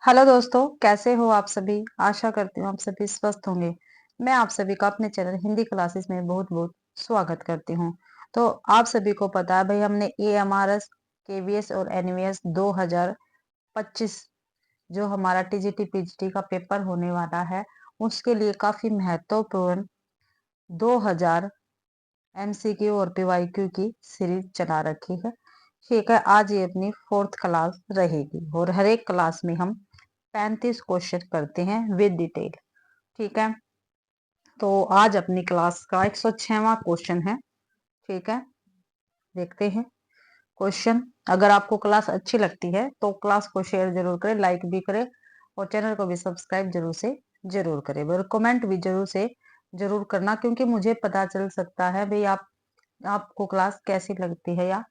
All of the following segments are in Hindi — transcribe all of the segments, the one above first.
हेलो दोस्तों, कैसे हो आप सभी। आशा करती हूँ आप सभी स्वस्थ होंगे। मैं आप सभी का अपने चैनल हिंदी क्लासेस में बहुत बहुत स्वागत करती हूँ। तो आप सभी को पता है भाई, हमने AMRS KVS और NVS 2025 जो हमारा TGT PGT का पेपर होने वाला है, उसके लिए काफी महत्वपूर्ण 2000 MCQ और PYQ की सीरीज चला रखी है। ठीक है, आज ये अपनी 4th क्लास रहेगी और हर एक क्लास में हम 35 क्वेश्चन करते हैं विद डिटेल। ठीक है, तो आज अपनी क्लास का 106वां क्वेश्चन है। ठीक है, देखते हैं क्वेश्चन। अगर आपको क्लास अच्छी लगती है तो क्लास को शेयर जरूर करें, लाइक भी करें और चैनल को भी सब्सक्राइब जरूर से जरूर करें और कमेंट भी जरूर से जरूर करना, क्योंकि मुझे पता चल सकता है भाई आपको क्लास कैसी लगती है या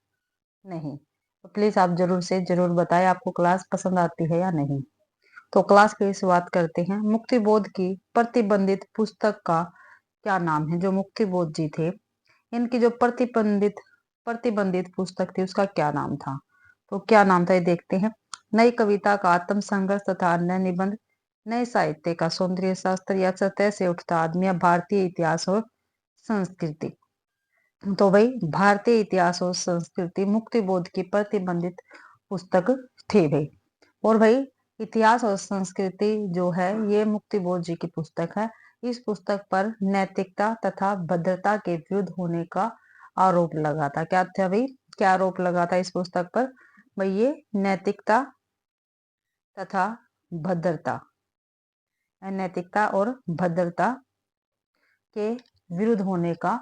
नहीं। तो प्लीज आप जरूर से जरूर बताएं आपको क्लास पसंद आती है या नहीं। तो क्लास की शुरुआत करते हैं। मुक्तिबोध की प्रतिबंधित पुस्तक का क्या नाम है। जो मुक्तिबोध जी थे, इनकी जो प्रतिबंधित प्रतिबंधित पुस्तक थी उसका क्या नाम था। तो क्या नाम था ये देखते हैं। नई कविता का आत्म संघर्ष तथा अन्य निबंध, नए साहित्य का सौंदर्य शास्त्र, या सतह से उठता आदमी, या भारतीय इतिहास और संस्कृति। तो भाई भारतीय इतिहास और संस्कृति मुक्तिबोध की प्रतिबंधित पुस्तक थी भाई। और भाई इतिहास और संस्कृति जो है ये मुक्तिबोध जी की पुस्तक है। इस पुस्तक पर नैतिकता तथा भद्रता के विरुद्ध होने का आरोप लगा था। क्या था भाई, क्या आरोप लगा था इस पुस्तक पर। भाई ये नैतिकता तथा भद्रता, नैतिकता और भद्रता के विरुद्ध होने का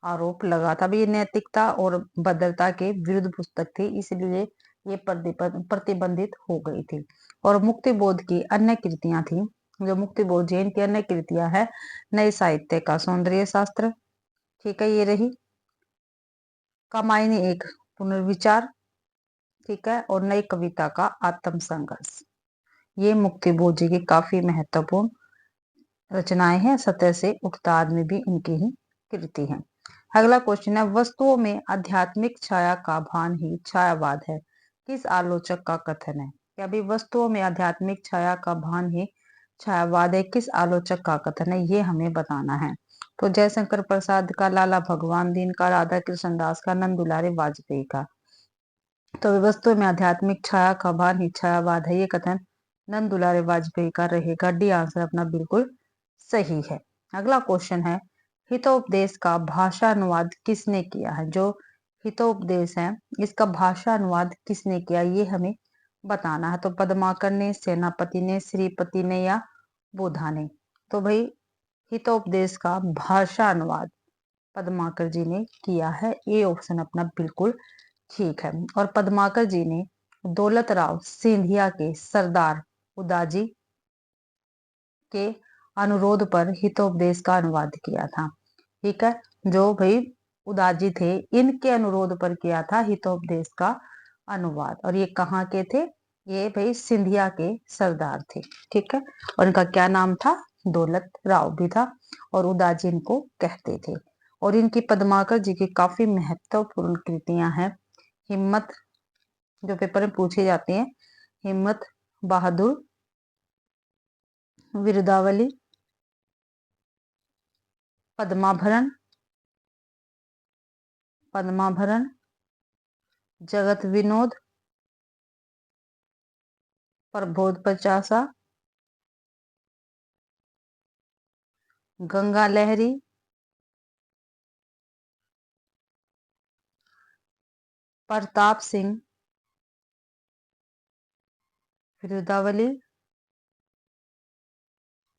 आरोप लगा था। भाई ये नैतिकता और भद्रता के विरुद्ध पुस्तक थी, इसलिए ये प्रतिबंधित हो गई थी। और मुक्तिबोध की अन्य कृतियां थी। जो मुक्तिबोध जैन की अन्य कृतियां है, नए साहित्य का सौंदर्य शास्त्र, ठीक है ये रही, कामायनी एक पुनर्विचार, ठीक है, और नई कविता का आत्म संघर्ष। ये मुक्तिबोध जी की काफी महत्वपूर्ण रचनाएं हैं। सतह से उठता आदमी भी इनकी ही कृति है। अगला क्वेश्चन है, वस्तुओं में आध्यात्मिक छाया का भान ही छायावाद है, किस आलोचक का कथन है। क्या भाई वस्तुओं में आध्यात्मिक छाया का भान ही छायावाद है, किस आलोचक का कथन है, ये हमें बताना है। तो जयशंकर प्रसाद का, लाला भगवान दीन का, राधा कृष्ण दास का, नंद दुलारे वाजपेयी का। तो वस्तुओं में आध्यात्मिक छाया का भान ही छायावाद है, ये कथन नंद दुलारे वाजपेयी का रहेगा। डी आंसर अपना बिल्कुल सही है। अगला क्वेश्चन है, हितोपदेश का भाषा अनुवाद किसने किया है। जो हितोपदेश है इसका भाषा अनुवाद किसने किया, ये हमें बताना है। तो पद्माकर ने, सेनापति ने, श्रीपति ने, या बोधा ने। तो भाई हितोपदेश का भाषा अनुवाद पद्माकर जी ने किया है, ये ऑप्शन अपना बिल्कुल ठीक है। और पद्माकर जी ने दौलत राव सिंधिया के सरदार उदाजी के अनुरोध पर हितोपदेश का अनुवाद किया था। ठीक है, जो भाई उदाजी थे इनके अनुरोध पर किया था हितोपदेश का अनुवाद। और ये कहाँ के थे, ये भाई सिंधिया के सरदार थे। ठीक है, और इनका क्या नाम था, दौलत राव भी था, और उदाजी इनको कहते थे। और इनकी पद्माकर जी की काफी महत्वपूर्ण कृतियां हैं। हिम्मत, जो पेपर में पूछी जाती हैं, हिम्मत बहादुर, विरुदावली, पद्माभरण, पद्माभरण, जगत विनोद, प्रबोध पचासा, गंगा लहरी, प्रताप सिंह, विरुदावली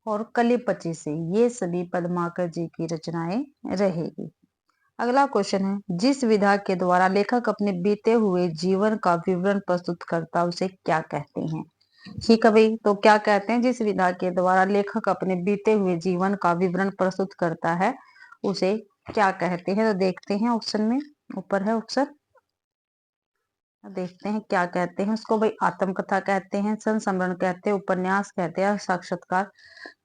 और कली पचीसी, ये सभी पद्माकर जी की रचनाएं रहेगी। अगला क्वेश्चन है, जिस विधा के द्वारा लेखक अपने बीते हुए जीवन का विवरण प्रस्तुत करता उसे क्या कहते हैं। ठीक है भाई, तो क्या कहते हैं, जिस विधा के द्वारा लेखक अपने बीते हुए जीवन का विवरण प्रस्तुत करता है उसे क्या कहते हैं। तो देखते हैं ऑप्शन में, ऊपर है ऑप्शन, देखते हैं क्या कहते हैं उसको। भाई आत्मकथा कहते हैं, संस्मरण कहते हैं, उपन्यास कहते हैं, साक्षात्कार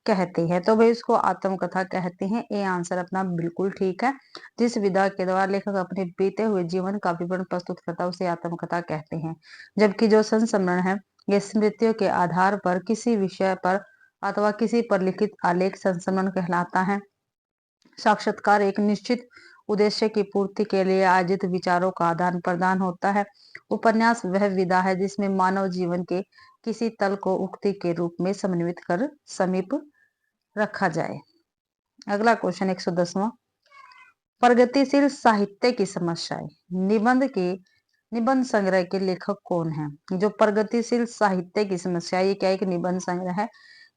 कहते हैं। तो भाई इसको आत्मकथा कहते हैं, ये आंसर अपना बिल्कुल ठीक है। जिस विधा के द्वारा लेखक अपने बीते हुए जीवन का विवरण प्रस्तुत करता है उसे आत्मकथा कहते हैं। जबकि जो संस्मरण है ये स्मृतियों के आधार पर किसी विषय पर अथवा किसी पर लिखित आलेख संस्मरण कहलाता है। साक्षात्कार एक निश्चित उद्देश्य की पूर्ति के लिए आयोजित विचारों का आदान प्रदान होता है। उपन्यास वह विधा है जिसमें मानव जीवन के किसी तल को उक्ति के रूप में समन्वित कर समीप रखा जाए। अगला क्वेश्चन 110वां, प्रगतिशील साहित्य की समस्याएं। निबंध संग्रह के लेखक कौन है? जो प्रगतिशील साहित्य की समस्या, ये क्या एक निबंध संग्रह है,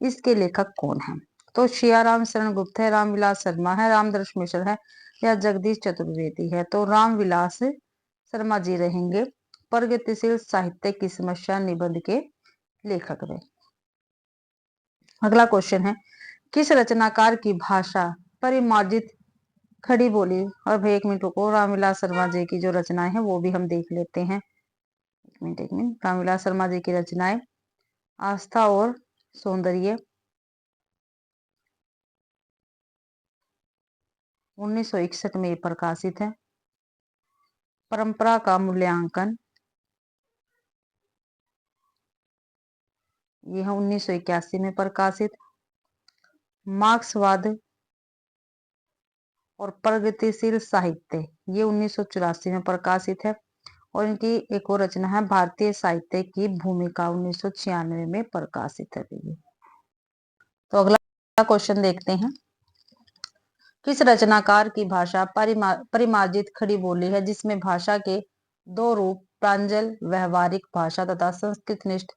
इसके लेखक कौन है? तो शियाराम शरण गुप्त है, रामविलास शर्मा है, रामदर्श मिश्र है या जगदीश चतुर्वेदी है? तो रामविलास शर्मा जी रहेंगे प्रगतिशील साहित्य की समस्या निबंध के लेखक में। अगला क्वेश्चन है, किस रचनाकार की भाषा परिमार्जित खड़ी बोली? और भाई 1 मिनट रुको, रामविलास शर्मा जी की जो रचनाएं हैं वो भी हम देख लेते हैं। 1 मिनट। रामविलास शर्मा जी की रचनाएं आस्था और सौंदर्य 1961 में प्रकाशित है। परंपरा का मूल्यांकन ये है 1981 में प्रकाशित। मार्क्सवाद और प्रगतिशील साहित्य ये 1984 में प्रकाशित है। और इनकी एक और रचना है भारतीय साहित्य की भूमिका 1996 में प्रकाशित है। तो अगला क्वेश्चन देखते हैं, किस रचनाकार की भाषा परिमार्जित खड़ी बोली है जिसमें भाषा के दो रूप प्रांजल व्यवहारिक भाषा तथा संस्कृतनिष्ठ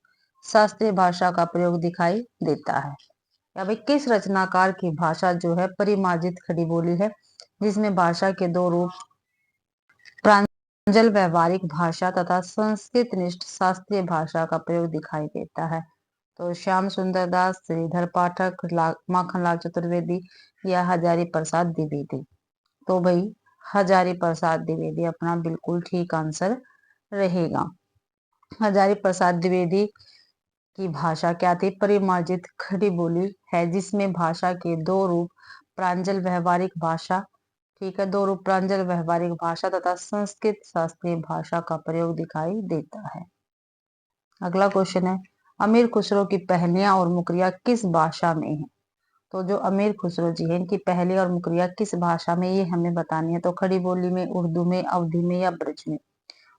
शास्त्रीय भाषा का प्रयोग दिखाई देता है? या भाई किस रचनाकार की भाषा जो है परिमार्जित खड़ी बोली है जिसमें भाषा के दो रूप प्रांजल व्यवहारिक भाषा तथा संस्कृतनिष्ठ शास्त्रीय भाषा का प्रयोग दिखाई देता है? तो श्याम सुंदर दास, श्रीधर पाठक, माखनलाल चतुर्वेदी या हजारी प्रसाद द्विवेदी? तो भाई हजारी प्रसाद द्विवेदी अपना बिल्कुल ठीक आंसर रहेगा। हजारी प्रसाद द्विवेदी की भाषा क्या थी? परिमार्जित खड़ी बोली है जिसमें भाषा के दो रूप प्रांजल व्यवहारिक भाषा, ठीक है, दो रूप प्रांजल व्यवहारिक भाषा तथा संस्कृत शास्त्रीय भाषा का प्रयोग दिखाई देता है। अगला क्वेश्चन है, अमीर खुसरो की पहलियां और मुकरियां किस भाषा में है? तो जो अमीर खुसरो जी है इनकी पहली और मुकरियां किस भाषा में, ये हमें बतानी है। तो खड़ी बोली में, उर्दू में, अवधी में या ब्रज में?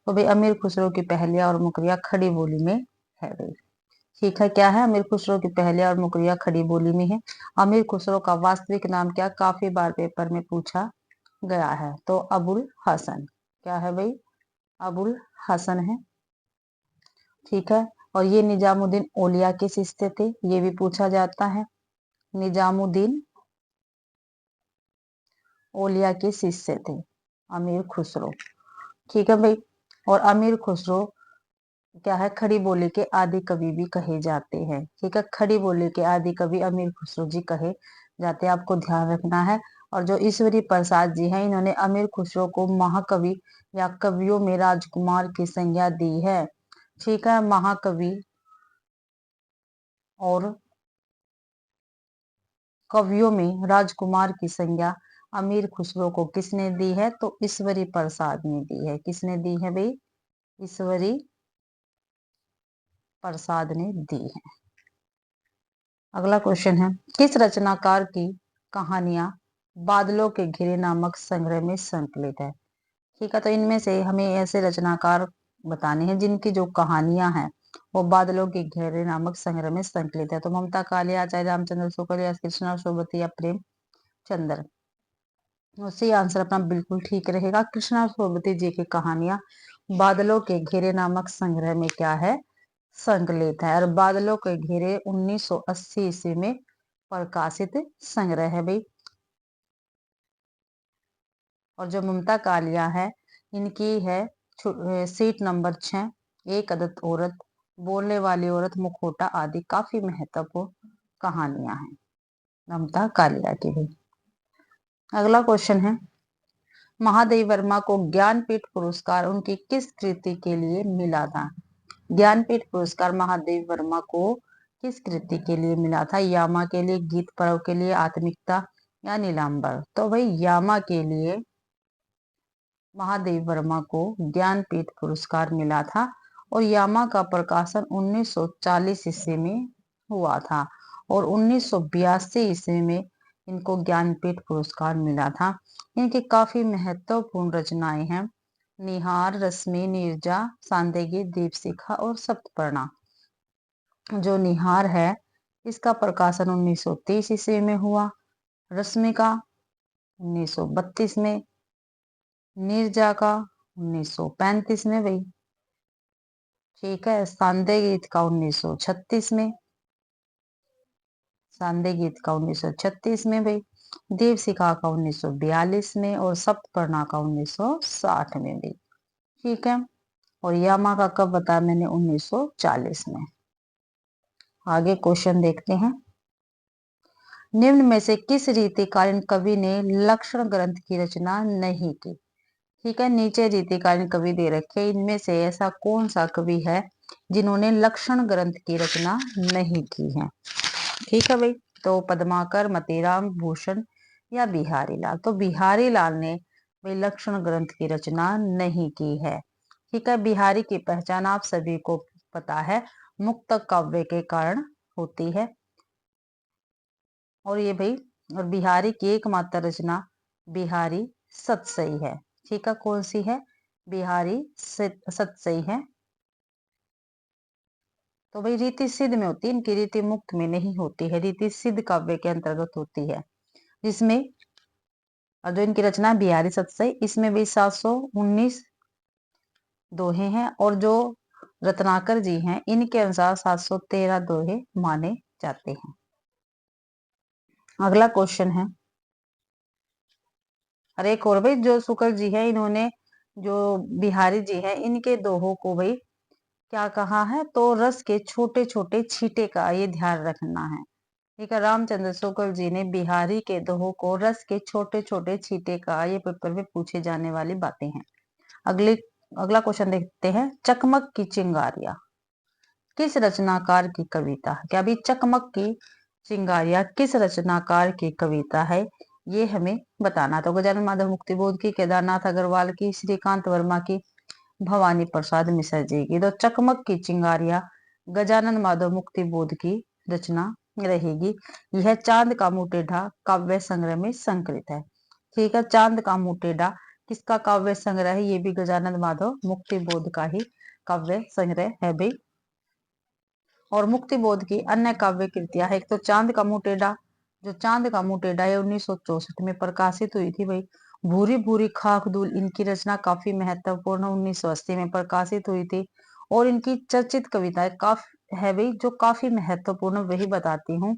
तो भाई अमीर खुसरो की पहलियां और मुकरियां खड़ी बोली में है भाई। ठीक है, क्या है? अमीर खुसरो की पहलियां और मुकरियां खड़ी बोली में है। अमीर खुसरो का वास्तविक नाम क्या? काफी बार पेपर में पूछा गया है। तो अबुल हसन। क्या है भाई? अबुल हसन है। ठीक है, और ये निजामुद्दीन औलिया के शिष्य थे, ये भी पूछा जाता है। निजामुद्दीन औलिया के शिष्य थे अमीर खुसरो। ठीक है भाई, और अमीर खुसरो क्या है? खड़ी बोली के आदि कवि भी कहे जाते हैं। ठीक है, खड़ी बोली के आदि कवि अमीर खुसरो जी कहे जाते हैं, आपको ध्यान रखना है। और जो ईश्वरी प्रसाद जी हैं इन्होंने अमीर खुसरो को महाकवि या कवियों में राजकुमार की संज्ञा दी है। ठीक है, महाकवि और कवियों में राजकुमार की संज्ञा अमीर खुसरो को किसने दी है? तो ईश्वरी प्रसाद ने दी है। किसने दी है भाई? ईश्वरी प्रसाद ने दी है। अगला क्वेश्चन है, किस रचनाकार की कहानियां बादलों के घिरे नामक संग्रह में संकलित है? ठीक है, तो इनमें से हमें ऐसे रचनाकार बताने हैं जिनकी जो कहानियां हैं वो बादलों के घेरे नामक संग्रह में संकलित है। तो ममता कालिया, आचार्य रामचंद्र शुक्ल या कृष्णा सोबती या प्रेम चंद्र? उसी आंसर अपना बिल्कुल ठीक रहेगा। कृष्णा सोबती जी की कहानियां बादलों के घेरे नामक संग्रह में क्या है? संकलित है। और बादलों के घेरे 1980 ईस्वी में प्रकाशित संग्रह है भाई। और जो ममता कालिया है इनकी है सीट नंबर 6, एक अदत औरत, बोलने वाली औरत, मुखौटा आदि काफी महत्वपूर्ण कहानियां हैं ममता कालिया की भी। अगला क्वेश्चन है, महादेवी वर्मा को ज्ञानपीठ पुरस्कार उनकी किस कृति के लिए मिला था? ज्ञानपीठ पुरस्कार महादेवी वर्मा को किस कृति के लिए मिला था? यामा के लिए, गीत पर्व के लिए, आत्मिकता या नीलांबर? तो भाई यामा के लिए महादेवी वर्मा को ज्ञानपीठ पुरस्कार मिला था। और यामा का प्रकाशन 1940 ईस्वी में हुआ था और 1982 ईस्वी में इनको ज्ञानपीठ पुरस्कार मिला था। इनकी काफी महत्वपूर्ण रचनाएं हैं निहार, रश्मि, नीरजा, सांदेगी, दीपशिखा और सप्तपर्णा। जो निहार है इसका प्रकाशन 1930 ईस्वी में हुआ, रश्मि का 1932 में, नीरजा का 1935 में भाई, ठीक है। सांदे गीत का 1936 में, सांदे गीत का 1936 में भाई, देवशिखा का 1942 में और सप्तपर्णा का 1960 में भी, ठीक है। और यामा का कब बताया मैंने? 1940 में। आगे क्वेश्चन देखते हैं। निम्न में से किस रीतिकालीन कवि ने लक्षण ग्रंथ की रचना नहीं की? ठीक है, नीचे रीतिकालीन कवि दे रखे, इनमें से ऐसा कौन सा कवि है जिन्होंने लक्षण ग्रंथ की रचना नहीं की है? ठीक है भाई, तो पद्माकर, मतीराम, भूषण या बिहारी लाल। तो बिहारी लाल ने भाई लक्षण ग्रंथ की रचना नहीं की है। ठीक है, बिहारी की पहचान आप सभी को पता है, मुक्तक काव्य के कारण होती है। और ये भाई, और बिहारी की एकमात्र रचना बिहारी सतसई है। ठीक है, कौन सी है? बिहारी सतसई है। तो भाई रीति सिद्ध में होती है, इनकी रीति मुक्त में नहीं होती है, रीति सिद्ध काव्य के अंतर्गत होती है, जिसमें और जो इनकी रचना बिहारी सतसई, इसमें भी 719 दोहे हैं और जो रत्नाकर जी हैं इनके अनुसार 713 दोहे माने जाते हैं। अगला क्वेश्चन है, और एक और भाई, जो शुक्ल जी है इन्होंने, जो बिहारी जी है इनके दोहों को भाई क्या कहा है? तो रस के छोटे छोटे छींटे का ये ध्यान रखना है। ठीक है, रामचंद्र शुक्ल जी ने बिहारी के दोहों को रस के छोटे छोटे छींटे का, ये पेपर में पूछे जाने वाली बातें हैं। अगला क्वेश्चन देखते हैं। चकमक की चिंगारियां किस रचनाकार की कविता है? क्या भी चकमक की चिंगारियां किस रचनाकार की कविता है, ये हमें बताना। तो गजानन माधव मुक्तिबोध की, केदारनाथ अग्रवाल की, श्रीकांत वर्मा की, भवानी प्रसाद मिश्र जी की। तो चकमक की चिंगारियां गजानन माधव मुक्तिबोध की रचना रहेगी। यह चांद का मुंह टेढ़ा काव्य संग्रह में संकलित है। ठीक है, चांद का मुंह टेढ़ा किसका काव्य संग्रह है? ये भी गजानन माधव मुक्तिबोध का ही काव्य संग्रह है भाई। और मुक्तिबोध की अन्य काव्य कृतियां है, एक तो चांद का मुंह टेढ़ा, जो चांद का मुंह टेढ़ा है 1964 में प्रकाशित हुई थी भाई। भूरी भूरी खाक धूल इनकी रचना काफी महत्वपूर्ण 1980 में प्रकाशित हुई थी। और इनकी चर्चित कविताएं काफी है भाई, जो काफी महत्वपूर्ण, वही बताती हूँ।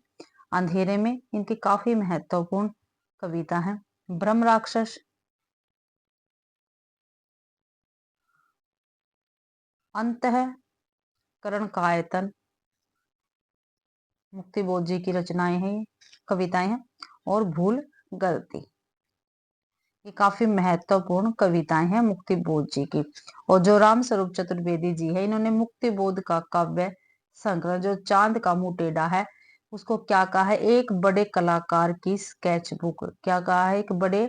अंधेरे में इनकी काफी महत्वपूर्ण कविता है। ब्रह्म राक्षस, अंतःकरण कायतन, मुक्तिबोध जी की रचनाएं हैं, कविताएं हैं। और भूल गलती, ये काफी महत्वपूर्ण कविताएं हैं मुक्तिबोध जी की। और जो राम स्वरूप चतुर्वेदी जी है, इन्होंने मुक्तिबोध का काव्य संग्रह जो चांद का मुंह टेढ़ा है, उसको क्या कहा है? एक बड़े कलाकार की स्केच बुक। क्या कहा है? एक बड़े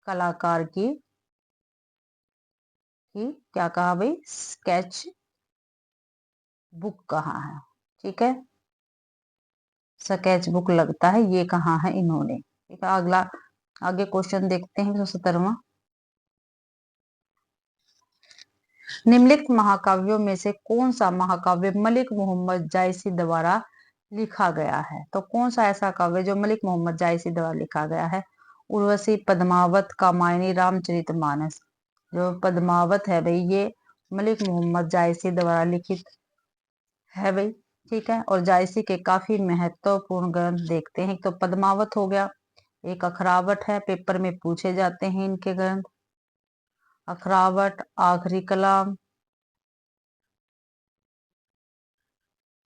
कलाकार की क्या कहा भाई? स्केच बुक कहा है। ठीक है, स्केच बुक लगता है, ये कहा है इन्होंने। ठीक है, अगला आगे क्वेश्चन देखते हैं 117वां। निम्नलिखित महाकाव्यों में से कौन सा महाकाव्य मलिक मोहम्मद जायसी द्वारा लिखा गया है? तो कौन सा ऐसा काव्य जो मलिक मोहम्मद जायसी द्वारा लिखा गया है? उर्वशी, पद्मावत, कामायनी, रामचरितमानस। जो पद्मावत है भाई, ये मलिक मोहम्मद जायसी द्वारा लिखित है भाई। ठीक है, और जायसी के काफी महत्वपूर्ण ग्रंथ देखते हैं। तो पद्मावत हो गया, एक अखरावट है, पेपर में पूछे जाते हैं इनके ग्रंथ। अखरावट, आखिरी कलाम,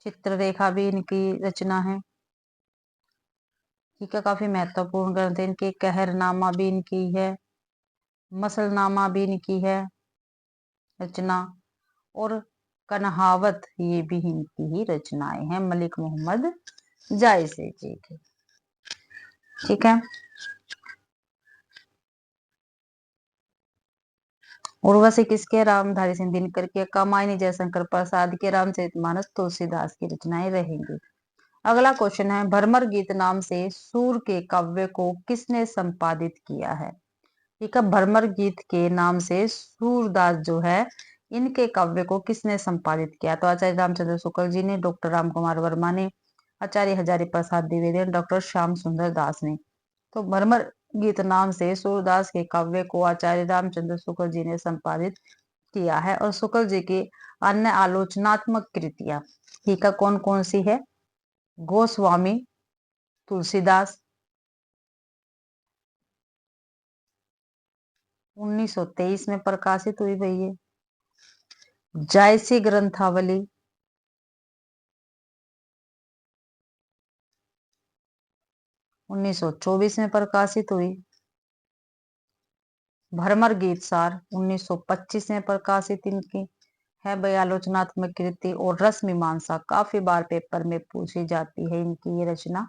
चित्ररेखा भी इनकी रचना है। ठीक है, काफी महत्वपूर्ण ग्रंथ है इनके। कहरनामा भी इनकी है, मसलनामा भी इनकी है रचना। और कन्हावत, ये भी इनकी ही रचनाएं हैं मलिक मोहम्मद जायसी जी की। ठीक है, उर्वशी किसके, रामधारी सिंह दिनकर के। कामायनी जयशंकर प्रसाद के। रामचरितमानस तुलसीदास की रचनाएं रहेंगी। अगला क्वेश्चन है, भ्रमर गीत नाम से सूर के काव्य को किसने संपादित किया है। ठीक है, भ्रमर गीत के नाम से सूरदास जो है, इनके काव्य को किसने संपादित किया। तो आचार्य रामचंद्र शुक्ल जी ने, डॉक्टर राम कुमार वर्मा ने, आचार्य हजारी प्रसाद द्विवेदी, डॉक्टर श्याम सुंदर दास ने। तो भ्रमर गीत नाम से सूरदास के काव्य को आचार्य रामचंद्र शुक्ल जी ने संपादित किया है। और शुक्ल जी की अन्य आलोचनात्मक कृतियां, ठीक है, कौन कौन सी है। गोस्वामी तुलसीदास 1923 में प्रकाशित हुई भई है। जायसी ग्रंथावली 1924 में प्रकाशित हुई। भ्रमर गीत सार 1925 में प्रकाशित इनकी है भाई आलोचनात्मक कृति। और रस मीमांसा काफी बार पेपर में पूछी जाती है, इनकी ये रचना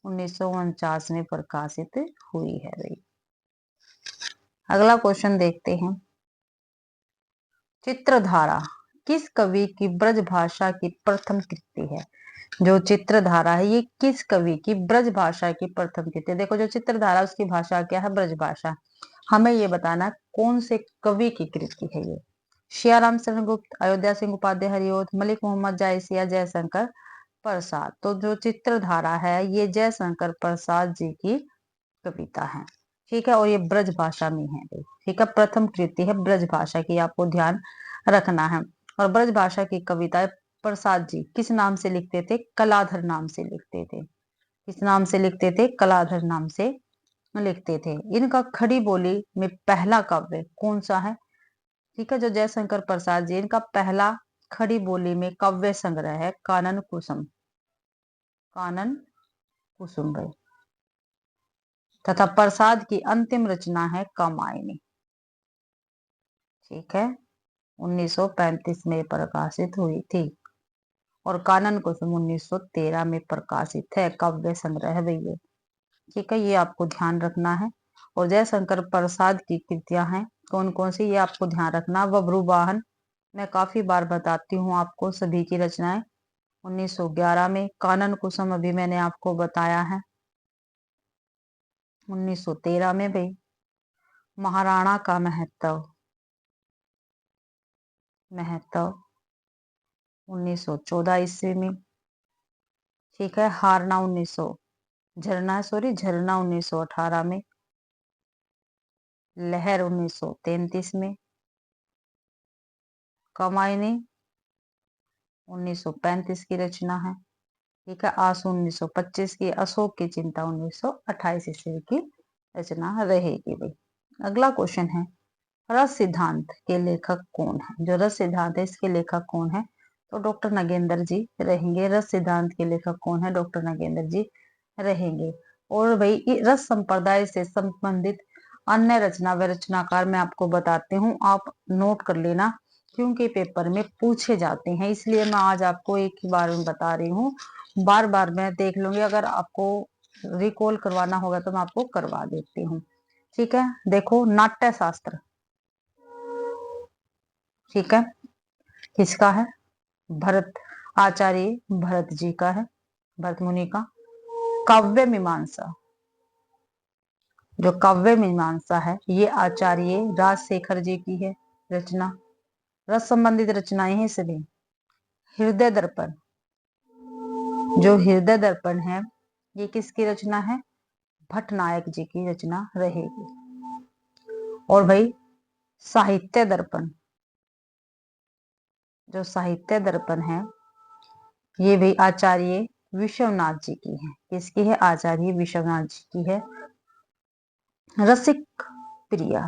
1949 में प्रकाशित हुई है भाई। अगला क्वेश्चन देखते हैं, चित्रधारा किस कवि की ब्रज भाषा की प्रथम कृति है। जो चित्रधारा है, ये किस कवि की ब्रज भाषा की प्रथम कृति है। देखो, जो चित्रधारा उसकी भाषा क्या है, ब्रज भाषा। हमें ये बताना कौन से कवि की कृति है ये। सियाराम शरण गुप्त, अयोध्या सिंह उपाध्याय हरिओध, मलिक मोहम्मद जायसी या जयशंकर प्रसाद। तो जो चित्रधारा है, ये जयशंकर प्रसाद जी की कविता है। ठीक है, और ये ब्रज भाषा में है। ठीक है, प्रथम कृति है ब्रज भाषा की, आपको ध्यान रखना है। और ब्रज भाषा की कविताएं प्रसाद जी किस नाम से लिखते थे, कलाधर नाम से लिखते थे। किस नाम से लिखते थे, कलाधर नाम से लिखते थे। इनका खड़ी बोली में पहला काव्य कौन सा है। ठीक है, जो जयशंकर प्रसाद जी, इनका पहला खड़ी बोली में काव्य संग्रह है कानन कुसुम। कानन कुसुम भाई। तथा प्रसाद की अंतिम रचना है कामायनी। ठीक है, 1935 में प्रकाशित हुई थी। और कानन कुसुम 1913 में प्रकाशित है, काव्य संग्रह है भैया। ठीक है, ये आपको ध्यान रखना है। और जयशंकर प्रसाद की कृतियां हैं कौन कौन सी, ये आपको ध्यान रखना। बब्रुवाहन मैं काफी बार बताती हूँ आपको सभी की रचनाएं 1911 में। कानन कुसुम अभी मैंने आपको बताया है 1913 में भाई। महाराणा का महत्व, महत्व 1914 ईस्वी में। ठीक है, हारना 1900, झरना सॉरी झरना 1918 में। लहर 1933 में। कमायनी 1935 की रचना है। ठीक है, आंसू 1925 की। अशोक की चिंता 1928 ईस्वी की रचना रहेगी भाई। अगला क्वेश्चन है, रस सिद्धांत के लेखक कौन है। जो रस सिद्धांत है, इसके लेखक कौन है। तो डॉक्टर नगेंद्र जी रहेंगे। रस सिद्धांत के लेखक कौन है, डॉक्टर नगेंद्र जी रहेंगे। और भाई रस संप्रदाय से संबंधित अन्य रचना व रचनाकार मैं आपको बताती हूँ, आप नोट कर लेना, क्योंकि पेपर में पूछे जाते हैं, इसलिए मैं आज आपको एक ही बार में बता रही हूँ। बार बार मैं देख लूंगी, अगर आपको रिकॉल करवाना होगा तो मैं आपको करवा देती हूँ। ठीक है, देखो, नाट्य शास्त्र, ठीक है, किसका है, भरत, आचार्य भरत जी का है, भरत मुनि का। काव्य मीमांसा, जो काव्य मीमांसा है, ये आचार्य राजशेखर जी की है रचना। रस संबंधित रचनाएं हैं सभी। हृदय दर्पण, जो हृदय दर्पण है, ये किसकी रचना है, भट्टनायक जी की रचना रहेगी। और भाई साहित्य दर्पण, जो साहित्य दर्पण है, ये भी आचार्य विश्वनाथ जी की है। किसकी है, आचार्य विश्वनाथ जी की है। रसिक प्रिया,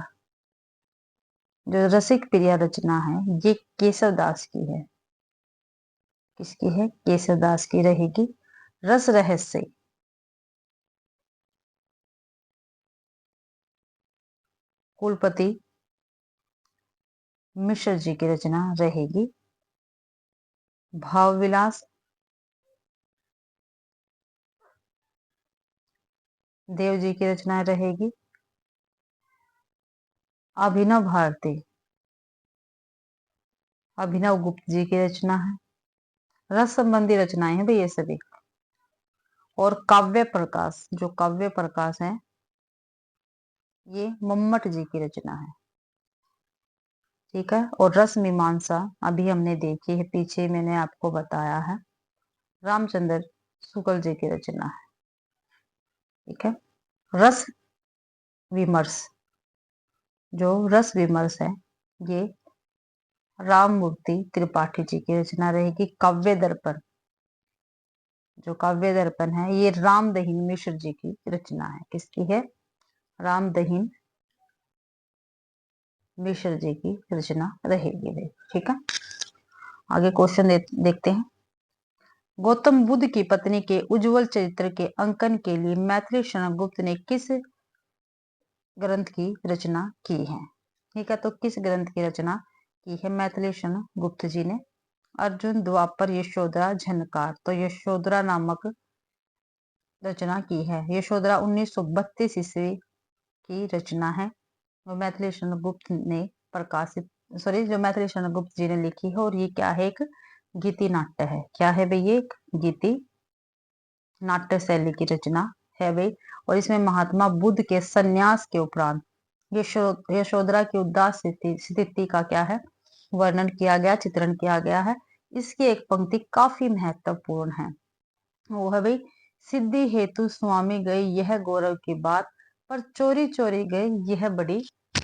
जो रसिक प्रिया रचना है, ये केशव दास की है। किसकी है, केशव दास की रहेगी। रस रहस्य, कुलपति मिश्र जी की रचना रहेगी। भाव विलास देव जी की रचना रहेगी। अभिनव भारती, अभिनव गुप्त जी की रचना है। रस संबंधी रचनाएं हैं भाई ये सभी। और काव्य प्रकाश, जो काव्य प्रकाश है ये मम्मट जी की रचना है। ठीक है। और रस मीमांसा अभी हमने देखी है, पीछे मैंने आपको बताया है, रामचंद्र शुक्ल जी की रचना है। ठीक है। रस विमर्श, जो रस विमर्श है ये राममूर्ति त्रिपाठी जी की रचना रहेगी। काव्य दर्पण, जो काव्य दर्पण है ये रामदहीन मिश्र जी की रचना है। किसकी है? रामदहीन मिश्र जी की रचना रहेगी भाई। ठीक है। आगे क्वेश्चन देखते हैं। गौतम बुद्ध की पत्नी के उज्जवल चरित्र के अंकन के लिए मैथिली शरण गुप्त ने किस ग्रंथ की रचना की है? ठीक है। तो किस ग्रंथ की रचना की है मैथिली शरण गुप्त जी ने? अर्जुन, द्वापर, यशोधरा, झनकार। तो यशोधरा नामक रचना की है। यशोधरा 1932 ईस्वी की रचना है। वो मैथिली शरण गुप्त ने प्रकाशित, सॉरी, जो मैथिली शरण गुप्त जी ने लिखी है। और ये क्या है? एक गीति नाट्य है। क्या है भाई? ये एक गीति नाट्य शैली की रचना है भाई। और इसमें महात्मा बुद्ध के संन्यास के उपरांत यशोधरा की उदास स्थिति का क्या है? वर्णन किया गया, चित्रण किया गया है। इसकी एक पंक्ति काफी महत्वपूर्ण है। वो है भाई, सिद्धि हेतु स्वामी गए यह गौरव की बात, पर चोरी चोरी गए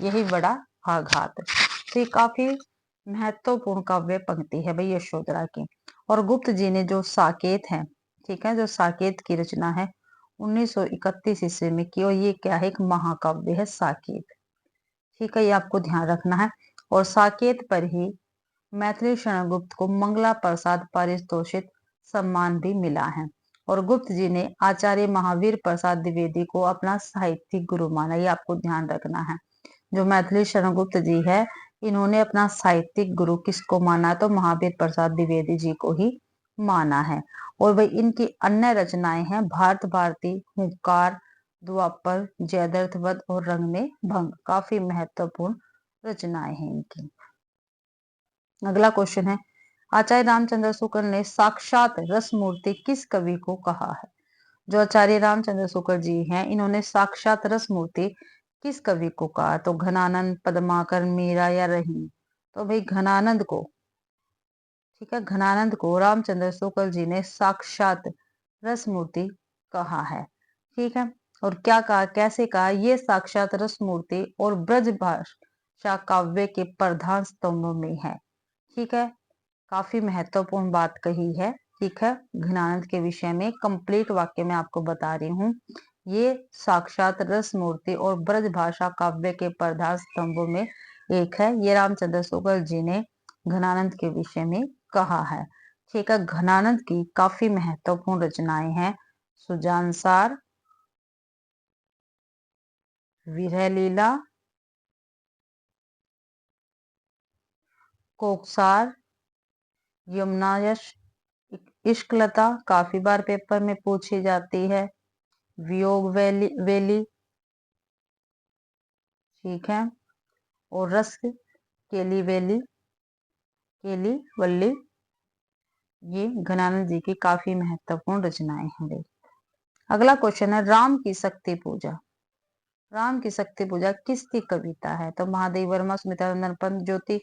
यही बड़ा आघात। तो ये काफी महत्वपूर्ण काव्य पंक्ति है भाई यशोधरा की। और गुप्त जी ने जो साकेत है, ठीक है, जो साकेत की रचना है 1931 ईस्वी में की। और ये क्या है? एक महाकाव्य है साकेत। ठीक है, ये आपको ध्यान रखना है। और साकेत पर ही मैथिली शरण गुप्त को मंगला प्रसाद पारितोषिक सम्मान भी मिला है। और गुप्त जी ने आचार्य महावीर प्रसाद द्विवेदी को अपना साहित्यिक गुरु माना। ये आपको ध्यान रखना है। जो मैथिली शरण गुप्त जी है, इन्होंने अपना साहित्यिक गुरु किसको माना? तो महावीर प्रसाद द्विवेदी जी को ही माना है। और वही इनकी अन्य रचनाएं हैं भारत भारती, हुंकार, द्वापर, जयद्रथवध और रंग में भंग। काफी महत्वपूर्ण रचनाएं हैं इनकी। अगला क्वेश्चन है, आचार्य रामचंद्र शुक्ल ने साक्षात रसमूर्ति किस कवि को कहा है? जो आचार्य रामचंद्र शुक्ल जी हैं, इन्होंने साक्षात रसमूर्ति किस कवि को कहा? तो घनानंद, पद्माकर, मीरा या रहीम? तो भाई घनानंद को, ठीक है, घनानंद को रामचंद्र शुक्ल जी ने साक्षात रसमूर्ति कहा है। ठीक है। और क्या कहा, कैसे कहा? ये साक्षात रसमूर्ति और ब्रज भाषा काव्य के प्रधान स्तंभों में है। ठीक है, काफी महत्वपूर्ण बात कही है। ठीक है, घनानंद के विषय में कंप्लीट वाक्य में आपको बता रही हूँ। ये साक्षात रस मूर्ति और ब्रज भाषा काव्य के प्रधान स्तंभों में एक है। ये रामचंद्र शुक्ल जी ने घनानंद के विषय में कहा है। ठीक है। घनानंद की काफी महत्वपूर्ण रचनाएं हैं। सुजानसार, विरह लीला, कोकसार, यमुनायश, इश्कलता काफी बार पेपर में पूछी जाती है। वियोग वेली, ठीक है। और रस केली वेली, केली वल्ली, ये घनानंद जी की काफी महत्वपूर्ण रचनाएं हैं भाई। अगला क्वेश्चन है, राम की शक्ति पूजा। राम की शक्ति पूजा किसकी कविता है? तो महादेव वर्मा, सुमित्रा नंदन पंत, ज्योति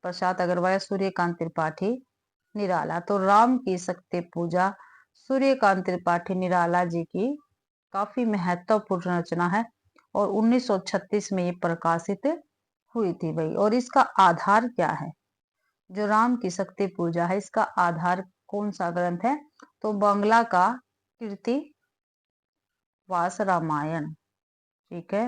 प्रसाद अग्रवाल, सूर्यकांत त्रिपाठी, निराला। तो राम की शक्ति पूजा सूर्यकांत त्रिपाठी निराला जी की काफी महत्वपूर्ण रचना है। और 1936 में ये प्रकाशित हुई थी भाई। और इसका आधार क्या है? जो राम की शक्ति पूजा है, इसका आधार कौन सा ग्रंथ है? तो बंगला का कीर्ति वास रामायण। ठीक है,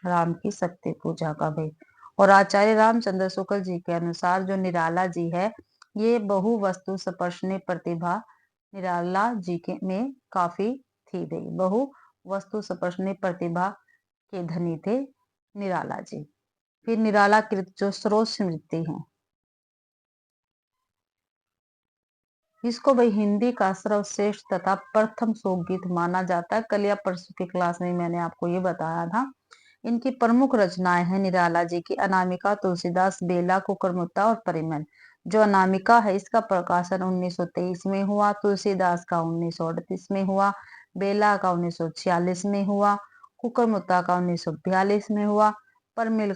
राम की शक्ति पूजा का भाई। और आचार्य रामचंद्र शुक्ल जी के अनुसार जो निराला जी है, ये बहु वस्तु स्पर्शनीय प्रतिभा निराला जी के में काफी थी भाई। बहु वस्तु स्पर्शनीय प्रतिभा के धनी थे निराला जी। फिर निराला कृत जो स्रोत स्मृति है, इसको भाई हिंदी का सर्वश्रेष्ठ तथा प्रथम शोक गीत माना जाता है। कल या परसों की क्लास में मैंने आपको ये बताया था। इनकी प्रमुख रचनाएं हैं निराला जी की अनामिका, तुलसीदास, बेला, कुकुरमुत्ता और परिमल। जो अनामिका है इसका प्रकाशन 1923 में हुआ, तुलसीदास का 1938 में हुआ, बेला का 1946 में हुआ, कुकुरमुत्ता का 1942 में हुआ, परिमल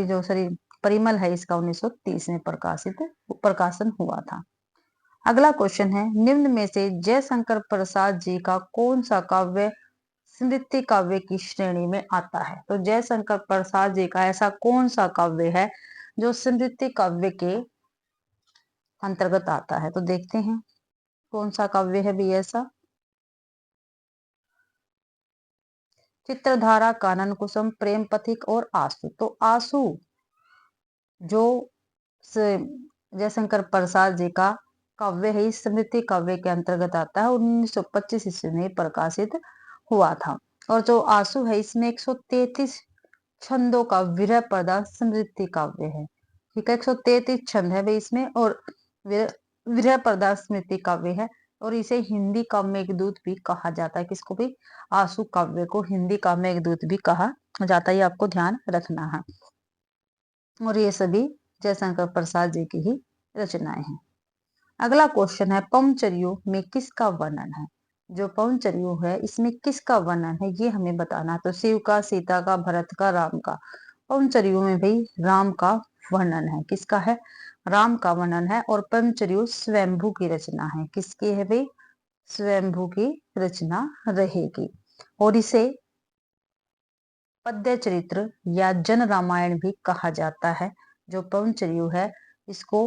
जो सॉरी परिमल है इसका 1930 में प्रकाशन हुआ था। अगला क्वेश्चन है, निम्न में से जयशंकर प्रसाद जी का कौन सा काव्य स्मृति काव्य की श्रेणी में आता है? तो जयशंकर प्रसाद जी का ऐसा कौन सा काव्य है जो स्मृति काव्य के अंतर्गत आता है? तो देखते हैं कौन सा काव्य है भी ऐसा। चित्रधारा, कानन कुसुम, प्रेम पथिक और आंसू। तो आंसू जो जयशंकर प्रसाद जी का काव्य है इस स्मृति काव्य के अंतर्गत आता है, 1925 ईस्वी में प्रकाशित हुआ था। और जो आंसू है इसमें 133 छंदों का विरह प्रधान स्मृति काव्य है। ठीक है, 133 छंद है भाई इसमें और विरह प्रधान स्मृति काव्य है। और इसे हिंदी काव्य मेघदूत भी कहा जाता है। किसको भी? आंसू काव्य को हिंदी काव्य मेघदूत भी कहा जाता है, ये आपको ध्यान रखना है। और ये सभी जयशंकर प्रसाद जी की ही रचनाएं हैं। अगला क्वेश्चन है, पवनचरियो में किसका वर्णन है? जो पवनचरियो है इसमें किसका वर्णन है ये हमें बताना है। तो शिव का, सीता का, भरत का, राम का। पवनचरियो में भाई राम का वर्णन है। किसका है? राम का वर्णन है। और पवनचरियो स्वयंभू की रचना है। किसकी है भाई? स्वयंभू की रचना रहेगी। और इसे पद्य चरित्र या जन रामायण भी कहा जाता है। जो पवनचरियो है इसको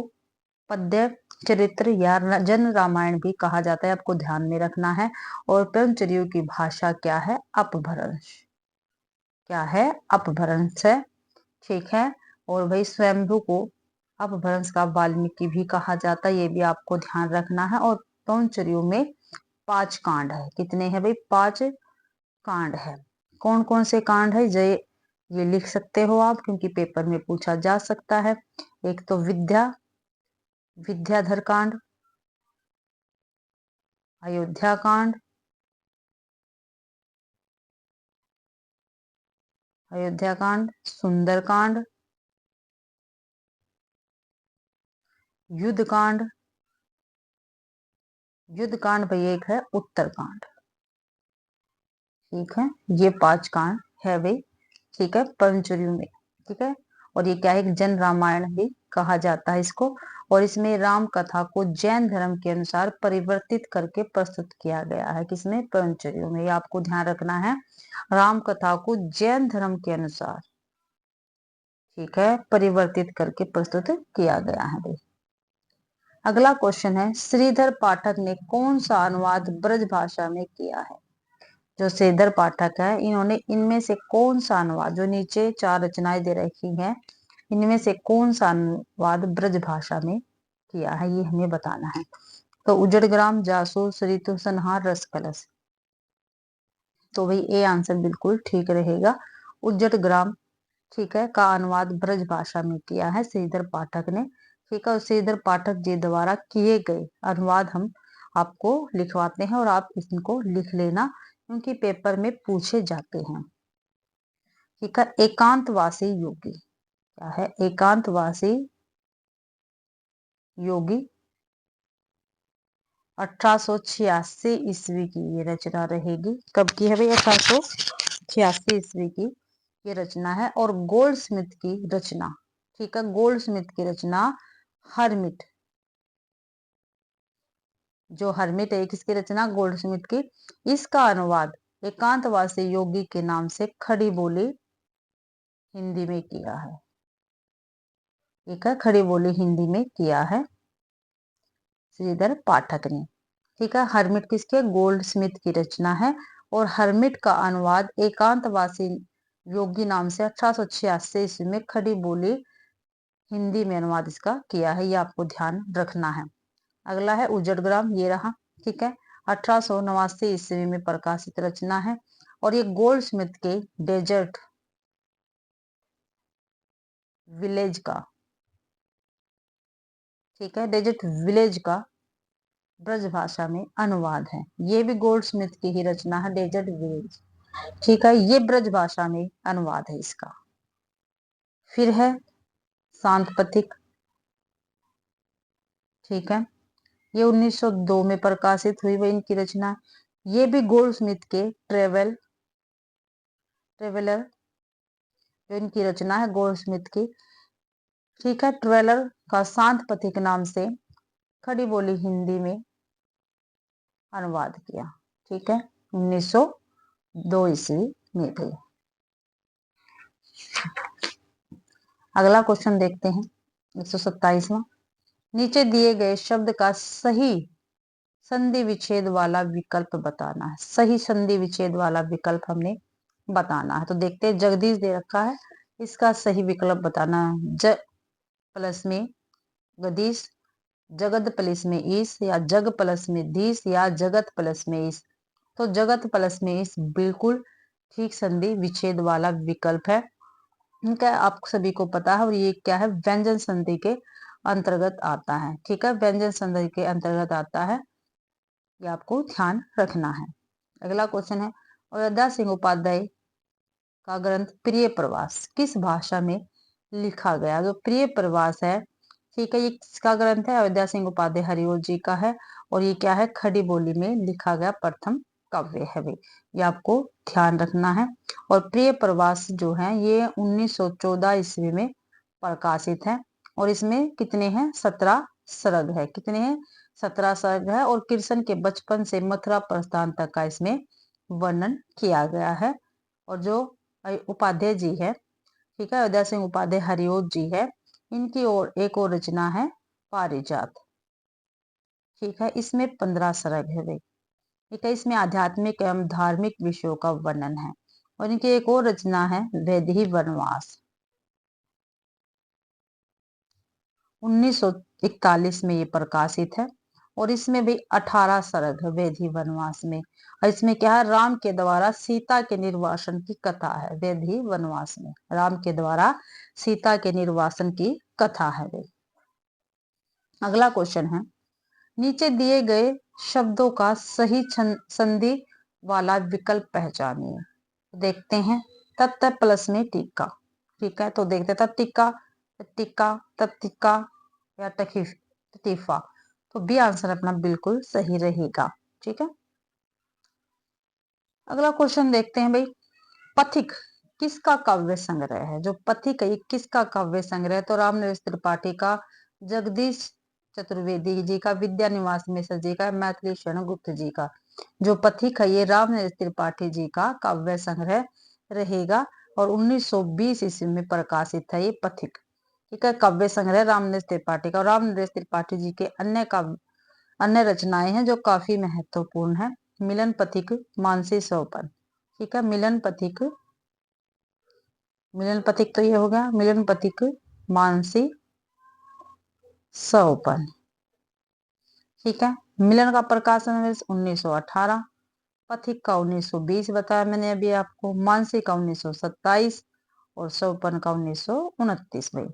पद्य चरित्र या जन रामायण भी कहा जाता है, आपको ध्यान में रखना है। और पवनचरियो की भाषा क्या है? अपभ्रंश। क्या है? अपभ्रंश है। ठीक है। और भाई स्वयंभू को अपभ्रंश का वाल्मीकि भी कहा जाता है, ये भी आपको ध्यान रखना है। और पवनचरियो में 5 कांड है। कितने हैं भाई? 5 कांड है। कौन कौन से कांड है ये लिख सकते हो आप, क्योंकि पेपर में पूछा जा सकता है। एक तो विद्याधर कांड, अयोध्या कांड, सुंदर कांड, युद्ध कांड, भाई एक है उत्तर कांड। ठीक है, ये 5 कांड है भाई। ठीक है, पवनचरियो में। ठीक है। और ये क्या है? एक जन रामायण भी कहा जाता है इसको। और इसमें राम कथा को जैन धर्म के अनुसार परिवर्तित करके प्रस्तुत किया गया है। किसमें? पवनचरियो में। ये आपको ध्यान रखना है, राम कथा को जैन धर्म के अनुसार, ठीक है, परिवर्तित करके प्रस्तुत किया गया है भाई। अगला क्वेश्चन है, श्रीधर पाठक ने कौन सा अनुवाद ब्रज भाषा में किया है? जो श्रीधर पाठक है इन्होंने इनमें से कौन सा अनुवाद, जो नीचे 4 रचनाएं दे रखी हैं, इनमें से कौन सा अनुवाद ब्रज भाषा में किया है ये हमें बताना है। तो उजड़ग्राम, जासूस, ऋतु संहार, रस कलश। तो भाई ए आंसर बिल्कुल ठीक रहेगा। उजड़ग्राम, ठीक है, का अनुवाद ब्रज भाषा में किया है श्रीधर पाठक ने। ठीक है, श्रीधर पाठक जी द्वारा किए गए अनुवाद हम आपको लिखवाते हैं और आप इनको लिख लेना, क्योंकि पेपर में पूछे जाते हैं। ठीक है, एकांतवासी योगी। क्या है? एकांतवासी योगी 1886 ईस्वी की ये रचना रहेगी। कब की है भाई? 1886 ईस्वी की ये रचना है। और गोल्डस्मिथ की रचना, ठीक है, गोल्डस्मिथ की रचना हरमिट, जो हरमिट है किसकी रचना? गोल्डस्मिथ की। इसका अनुवाद एकांतवासी योगी के नाम से खड़ी बोली हिंदी में किया है। ठीक है, खड़ी बोली हिंदी में किया है श्रीधर पाठक ने। ठीक है, हरमिट किसके? गोल्डस्मिथ की रचना है। और हरमिट का अनुवाद एकांतवासी योगी नाम से 1886 ईस्वी में खड़ी बोली हिंदी में अनुवाद इसका किया है, ये आपको ध्यान रखना है। अगला है उजड़ग्राम, ये रहा। ठीक है, 1889 ईस्वी में प्रकाशित रचना है। और ये गोल्डस्मिथ के डेजर्ट विलेज का, ठीक है, डेजर्ट विलेज का ब्रज भाषा में अनुवाद है। ये भी गोल्डस्मिथ की ही रचना है, डेजर्ट विलेज। ठीक है, ये ब्रज भाषा में अनुवाद है इसका। फिर है शांत पथिक। ठीक है, ये 1902 में प्रकाशित हुई वही इनकी रचना। ये भी गोल्डस्मिथ के ट्रेवलर जो इनकी रचना है गोल्डस्मिथ की। ठीक है, ट्रेवलर का शांत पथिक नाम से खड़ी बोली हिंदी में अनुवाद किया। ठीक है, 1902 ईस्वी में भी। अगला क्वेश्चन देखते हैं 127वां। नीचे दिए गए शब्द का सही संधि विच्छेद वाला विकल्प बताना है। सही संधि विच्छेद वाला विकल्प हमने बताना है। तो देखते हैं, जगदीश दे रखा है, इसका सही विकल्प बताना है। ज प्लस में गदीश, जगद प्लस में ईस, या जग प्लस में दीस, या जगत प्लस में ईस। तो जगत प्लस में ईस बिल्कुल ठीक संधि विच्छेद वाला विकल्प है। इनका आप सभी को पता है, और ये क्या है, व्यंजन संधि के अंतर्गत आता है। ठीक है, व्यंजन संधि के अंतर्गत आता है, ये आपको ध्यान रखना है। अगला क्वेश्चन है, अयोध्या सिंह उपाध्याय का ग्रंथ प्रिय प्रवास किस भाषा में लिखा गया? जो प्रिय प्रवास है, ठीक है, ये किसका ग्रंथ है? अयोध्या सिंह उपाध्याय हरिओ जी का है। और ये क्या है, खड़ी बोली में लिखा गया प्रथम काव्य है भाई, ये आपको ध्यान रखना है। और प्रिय प्रवास जो है ये 1914 ईस्वी में प्रकाशित है। और इसमें कितने हैं, 17 सर्ग है। कितने हैं, 17 सर्ग है। और कृष्ण के बचपन से मथुरा प्रस्थान तक का इसमें वर्णन किया गया है। और जो उपाध्याय जी है, ठीक है, अयोध्या सिंह उपाध्याय हरिओ जी है, इनकी और एक और रचना है पारिजात। ठीक है, इसमें 15 सर्ग है भाई। ठीक है, इसमें आध्यात्मिक एवं धार्मिक विषयों का वर्णन है। और इनकी एक और रचना है वैदेही वनवास, 1941 में ये प्रकाशित है। और इसमें भी 18 सर्ग है वैदेही वनवास में। और इसमें क्या है, राम के द्वारा सीता के निर्वासन की कथा है। वैदेही वनवास में राम के द्वारा सीता के निर्वासन की कथा है भाई। अगला क्वेश्चन है, नीचे दिए गए शब्दों का सही संधि वाला विकल्प पहचानिए। देखते हैं, तत्त प्लस में टीका। ठीक है, तो देखते हैं, टीका, टीका, टीका, या तकीफा। तो बी आंसर अपना बिल्कुल सही रहेगा। ठीक है, अगला क्वेश्चन देखते हैं भाई, पथिक किसका काव्य संग्रह है? जो पथिक है किसका काव्य संग्रह है? तो रामनरेश त्रिपाठी का, जगदीश चतुर्वेदी जी का, विद्या निवास मिश्र जी का, मैथिली शरण गुप्त जी का। जो पथिक है ये रामनरेश त्रिपाठी जी का काव्य संग्रह रहेगा। और 1920 ईस्वी में प्रकाशित है ये पथिक। ठीक है, काव्य संग्रह रामनरेश त्रिपाठी का। और रामनरेश त्रिपाठी जी के अन्य रचनाएं हैं जो काफी महत्वपूर्ण है। मिलन पथिक, मानसी सोपन। ठीक है, मिलन पथिक तो ये हो गया, मिलन पथिक, मानसी सोपन। ठीक है, मिलन का प्रकाशन 1918, पथिक का 1920 बताया मैंने अभी आपको, मानसी का 1927, और सोपन का 1929 में।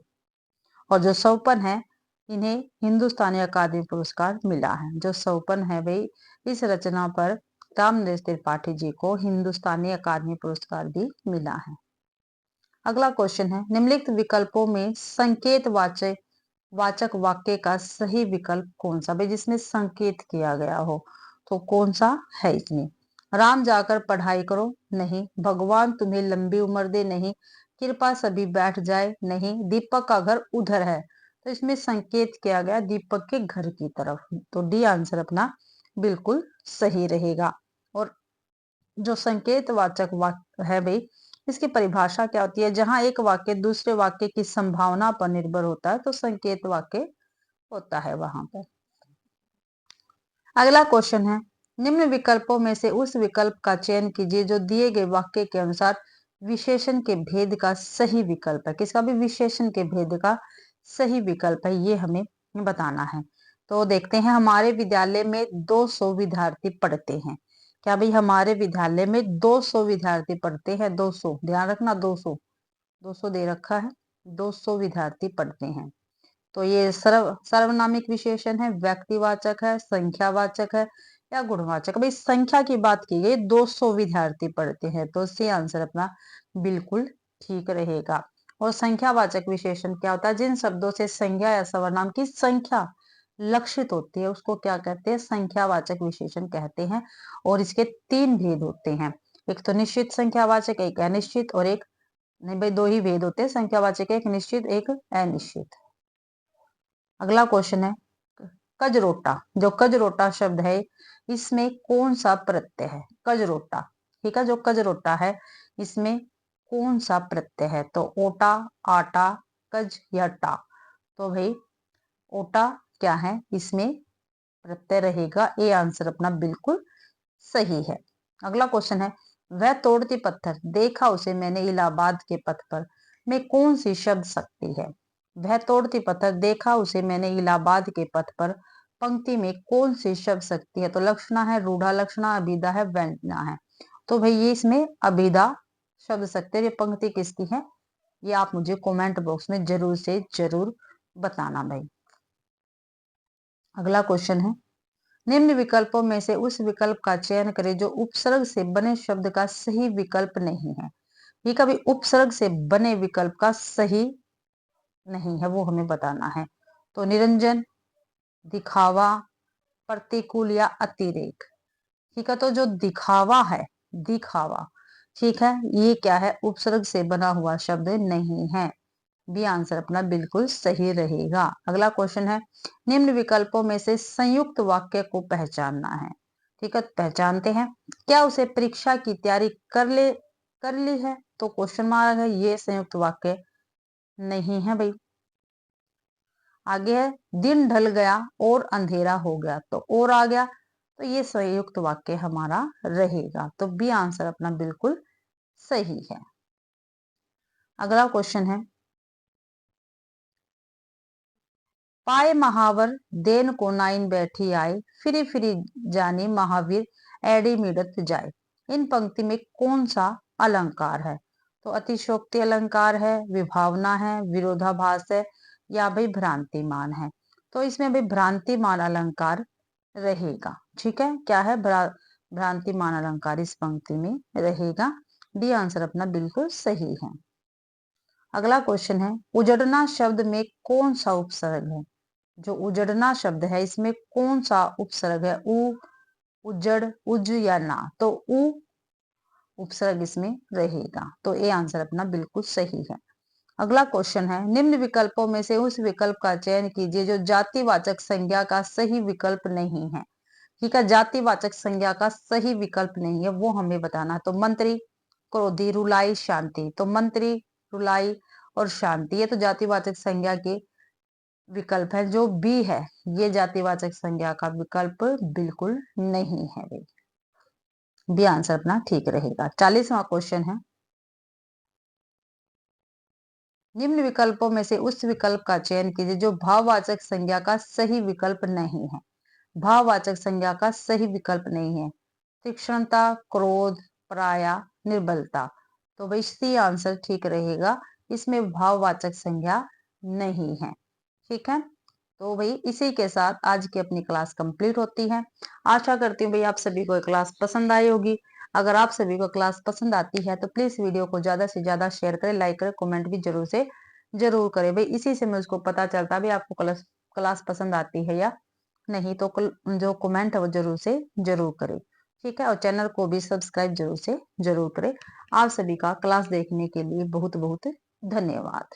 और जो सोपन है, इन्हें हिंदुस्तानी अकादमी पुरस्कार मिला है। जो सोपन है भाई, इस रचना पर रामनरेश त्रिपाठी जी को हिंदुस्तानी अकादमी पुरस्कार भी मिला है। अगला क्वेश्चन है, निम्नलिखित विकल्पों में संकेत वाचक वाक्य का सही विकल्प कौन सा? भाई जिसमें संकेत किया गया हो, तो कौन सा है इसमें? राम जाकर पढ़ाई करो, नहीं। भगवान तुम्हें लंबी उम्र दे, नहीं। कृपा सभी बैठ जाए, नहीं। दीपक का घर उधर है। तो इसमें संकेत किया गया दीपक के घर की तरफ। तो डी आंसर अपना बिल्कुल सही रहेगा। और जो संकेत वाचक वाक्य है भाई, इसकी परिभाषा क्या होती है? जहां एक वाक्य दूसरे वाक्य की संभावना पर निर्भर होता है तो संकेत वाक्य होता है वहां पर। अगला क्वेश्चन है, निम्न विकल्पों में से उस विकल्प का चयन कीजिए जो दिए गए वाक्य के अनुसार विशेषण के भेद का सही विकल्प है। किसका भी विशेषण के भेद का सही विकल्प है, ये हमें बताना है। तो देखते हैं, हमारे विद्यालय में 200 विद्यार्थी पढ़ते हैं। क्या भाई, हमारे विद्यालय में 200 विद्यार्थी पढ़ते हैं। 200 ध्यान रखना, 200 दे रखा है, 200 विद्यार्थी पढ़ते हैं। तो ये सर्वनामिक विशेषण है, व्यक्तिवाचक है, संख्यावाचक है या गुणवाचक। भाई संख्या की बात की गई, 200 विद्यार्थी पढ़ते हैं, तो सी आंसर अपना बिल्कुल ठीक रहेगा। और संख्यावाचक विशेषण क्या होता है? जिन शब्दों से संज्ञा या सर्वनाम की संख्या लक्षित होती है उसको क्या कहते हैं? संख्यावाचक विशेषण कहते हैं। और इसके 3 भेद होते हैं, एक तो निश्चित संख्यावाचक, एक अनिश्चित, और एक नहीं भाई, 2 ही भेद होते हैं संख्यावाचक, एक निश्चित एक अनिश्चित। अगला क्वेश्चन है कजरोटा। जो कजरोटा शब्द है इसमें कौन सा प्रत्यय है? कजरोटा, ठीक है, जो कजरोटा है इसमें कौन सा प्रत्यय है? तो ओटा, आटा, कज या टा। तो भाई ओटा क्या है? इसमें प्रत्यय रहेगा। ए आंसर अपना बिल्कुल सही है। अगला क्वेश्चन है वह तोड़ती पत्थर, देखा उसे मैंने इलाहाबाद के पथ पर, में कौन सी शब्द शक्ति है? वह तोड़ती पत्थर, देखा उसे मैंने इलाहाबाद के पथ पर, पंक्ति में कौन सी शब्द शक्ति है? तो लक्षणा है, रूढ़ा लक्षणा, अभिधा है, व्यंजना है। तो भाई ये इसमें अभिधा शब्द शक्ति है। ये पंक्ति किसकी है? ये आप मुझे कमेंट बॉक्स में जरूर से जरूर बताना भाई। अगला क्वेश्चन है निम्न विकल्पों में से उस विकल्प का चयन करें जो उपसर्ग से बने शब्द का सही विकल्प नहीं है। ये कभी उपसर्ग से बने विकल्प का सही नहीं है, वो हमें बताना है। तो निरंजन, दिखावा, प्रतिकूल या अतिरेक। ठीक है, तो जो दिखावा है, दिखावा, ठीक है, ये क्या है? उपसर्ग से बना हुआ शब्द नहीं है। बी आंसर अपना बिल्कुल सही रहेगा। अगला क्वेश्चन है निम्न विकल्पों में से संयुक्त वाक्य को पहचानना है। ठीक है, पहचानते हैं। क्या उसे परीक्षा की तैयारी कर ली है? तो क्वेश्चन मार्क है, ये संयुक्त वाक्य नहीं है भाई। आगे है दिन ढल गया और अंधेरा हो गया, तो और आ गया, तो ये संयुक्त वाक्य हमारा रहेगा। तो बी आंसर अपना बिल्कुल सही है। अगला क्वेश्चन है पाए महावर देन को नाइन बैठी आए, फिरी फिरी जानी महावीर एडी मिडत जाए। इन पंक्ति में कौन सा अलंकार है? तो अतिशोक्ति अलंकार है, विभावना है, विरोधाभास है या भाई भ्रांतिमान है। तो इसमें भाई भ्रांतिमान अलंकार रहेगा। ठीक है, क्या है? भ्रांतिमान अलंकार इस पंक्ति में रहेगा। डी आंसर अपना बिल्कुल सही है। अगला क्वेश्चन है उजड़ना शब्द में कौन सा उपसर्ग है? जो उजड़ना शब्द है इसमें कौन सा उपसर्ग है? उ, उजड़, उज या ना। तो उ उपसर्ग इसमें रहेगा। तो ए आंसर अपना बिल्कुल सही है। अगला क्वेश्चन है निम्न विकल्पों में से उस विकल्प का चयन कीजिए जो जातिवाचक संज्ञा का सही विकल्प नहीं है। ठीक है, जातिवाचक संज्ञा का सही विकल्प नहीं है, वो हमें बताना है। तो मंत्री, क्रोधी, रुलाई, शांति। तो मंत्री, रुलाई और शांति ये तो जातिवाचक संज्ञा के विकल्प है। जो बी है ये जातिवाचक संज्ञा का विकल्प बिल्कुल नहीं है भाई। बी आंसर अपना ठीक रहेगा। 40वां क्वेश्चन है निम्न विकल्पों में से उस विकल्प का चयन कीजिए जो भाववाचक संज्ञा का सही विकल्प नहीं है। भाववाचक संज्ञा का सही विकल्प नहीं है। तीक्ष्णता, क्रोध, पराया, निर्बलता। तो भाई सी आंसर ठीक रहेगा, इसमें भाववाचक संज्ञा नहीं है। ठीक है, तो भाई इसी के साथ आज की अपनी क्लास कंप्लीट होती है। आशा करती हूँ भाई आप सभी को क्लास पसंद आई होगी। अगर आप सभी को क्लास पसंद आती है तो प्लीज वीडियो को ज्यादा से ज्यादा शेयर करें, लाइक करें, कमेंट भी जरूर से जरूर करें भाई। इसी से मुझको पता चलता है भाई आपको क्लास पसंद आती है या नहीं। तो जो कमेंट है वो जरूर से जरूर करें। ठीक है, और चैनल को भी सब्सक्राइब जरूर से जरूर करें। आप सभी का क्लास देखने के लिए बहुत बहुत धन्यवाद।